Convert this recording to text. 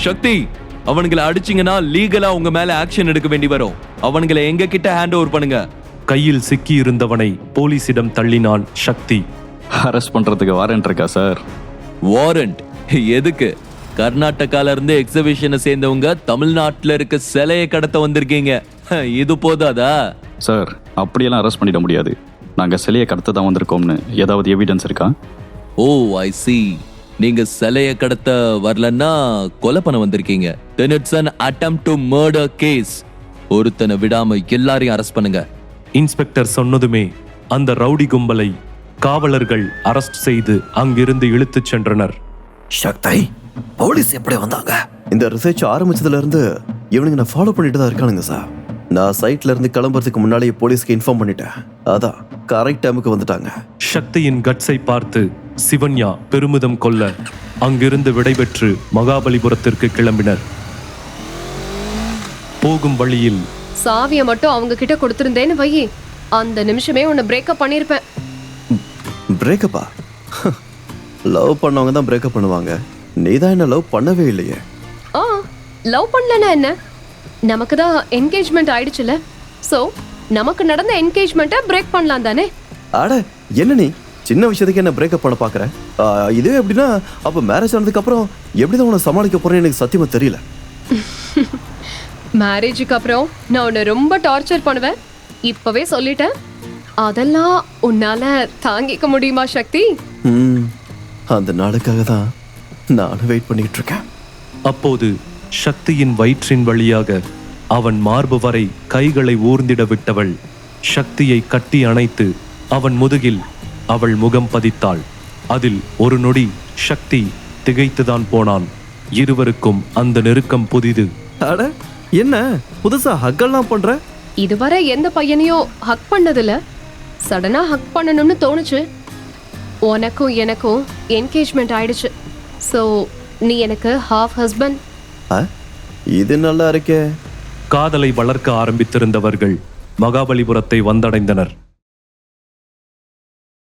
சக்தி, அவனுங்களை அடிச்சீங்கன்னா லீகலா உங்க மேல ஆக்ஷன் எடுக்க வேண்டி வரும். அவனுங்களை எங்க கிட்ட ஹேண்ட் ஓவர் பண்ணுங்க. கையில் சிக்கி இருந்தவனை போலீசிடம் தள்ளினான் சக்தி. அரெஸ்ட் பண்றதுக்கு வாரண்ட் இருக்கா சார்? வாரண்ட் எதுக்கு? கர்நாடகால இருந்து எக்ஸிபிஷனை சேர்ந்தவங்க தமிழ்நாட்டுல இருக்க சிலையை கடத்த வந்திருக்கீங்க. இது போதாதா? சார், அப்படியெல்லாம் அரெஸ்ட் பண்ணிட முடியாது. நாங்க சிலையை கடத்த தான் வந்திருக்கோம்னு ஏதாவது எவிடன்ஸ் இருக்கா? ஓ, ஐ see. நீங்க சிலையை கடத்த வரலன்னா கொலை பண்ண வந்திருக்கீங்க. Then it's an attempt to murder case. ஒருத்தனை விடாம எல்லாரையும் அரெஸ்ட் பண்ணுங்க. இன்ஸ்பெக்டர் சொன்னதுமே அந்த ரவுடி கும்பலை காவலர்கள் அரெஸ்ட் செய்து அங்கிருந்து இழுத்துச் சென்றனர். சக்தி, போலீஸ் எப்படி வந்தாங்க? இந்த ரிசர்ச் ஆரம்பிச்சதுல இருந்து இவனுங்க நான் ஃபாலோ பண்ணிட்டு தான் இருக்கானுங்க சார். நான் சைட்ல இருந்து கிளம்புறதுக்கு முன்னாடியே போலீஸ்க்கு இன்ஃபார்ம் பண்ணிட்டேன். அதான் கரெக்ட் டைமுக்கு வந்துட்டாங்க. சக்தியின் கட்ஸை பார்த்து சிவன்யா பெருமிதம் கொள்ள அங்கிருந்து விடைபெற்று மகாபலிபுரத்திற்கு கிளம்பினர். போகும் வழியில் சாவியை மட்டும் அவங்க கிட்ட கொடுத்திருந்தேன்னு வையி, அந்த நிமிஷமே உன்னை பிரேக்கப் பண்ணிருப்பேன். பிரேக்கப்பா? லவ் பண்ணவங்க தான் பிரேக்கப் பண்ணுவாங்க. நீ தான் என்ன லவ் பண்ணவே இல்லையே. லவ் பண்ணலன்னா என்ன? நமக்கு தான் என்கேஜ்மெண்ட் ஆயிடுச்சுல. சோ நமக்கு நடந்த என்கேஜ்மெண்ட்டை பிரேக் பண்ணலாம் தானே? அட என்ன நீ சின்ன விஷயத்துக்கு என்ன பிரேக்கப் பண்ண பாக்குற? இதுவே எப்படின்னா அப்ப மேரேஜ் ஆனதுக்கு அப்புறம் எப்படிதான் உன்னை சமாளிக்க போறேன்னு எனக்கு சத்தியமா தெரியல. மேரேஜுக்கு அப்புறம் நான் உன்னை ரொம்ப டார்ச்சர் பண்ணுவேன், இப்பவே சொல்லிட்டேன். அதெல்லாம் உன்னால தாங்கிக்க முடியுமா சக்தி? அந்த நாளுக்காக தான் நானும் வெயிட் பண்ணிட்டு இருக்கேன். அப்போது சக்தியின் வயிற்றின் வழியாக அவன் மார்பு வரை கைகளை ஊர்ந்திட விட்டவள் சக்தியை கட்டி அணைத்து அவன் முதுகில் அவள் முகம் பதித்தாள். அதில் ஒரு நொடி சக்தி திகைத்துதான் போனான். இருவருக்கும் அந்த நெருக்கம் புதிது. அட என்ன புதுசா ஹக்கெல்லாம் பண்ற? இதுவரை எந்த பையனையும் ஹக் பண்ணதில்ல, சடனா ஹக் பண்ணணும்னு தோணுச்சு. உனக்கும் எனக்கும் என்கேஜ்மெண்ட் ஆயிடுச்சு. ஸோ நீ எனக்கு ஹாஃப் ஹஸ்பண்ட். இது நல்லா இருக்கே. காதலை வளர்க்க ஆரம்பித்திருந்தவர்கள் மகாபலிபுரத்தை வந்தடைந்தனர்.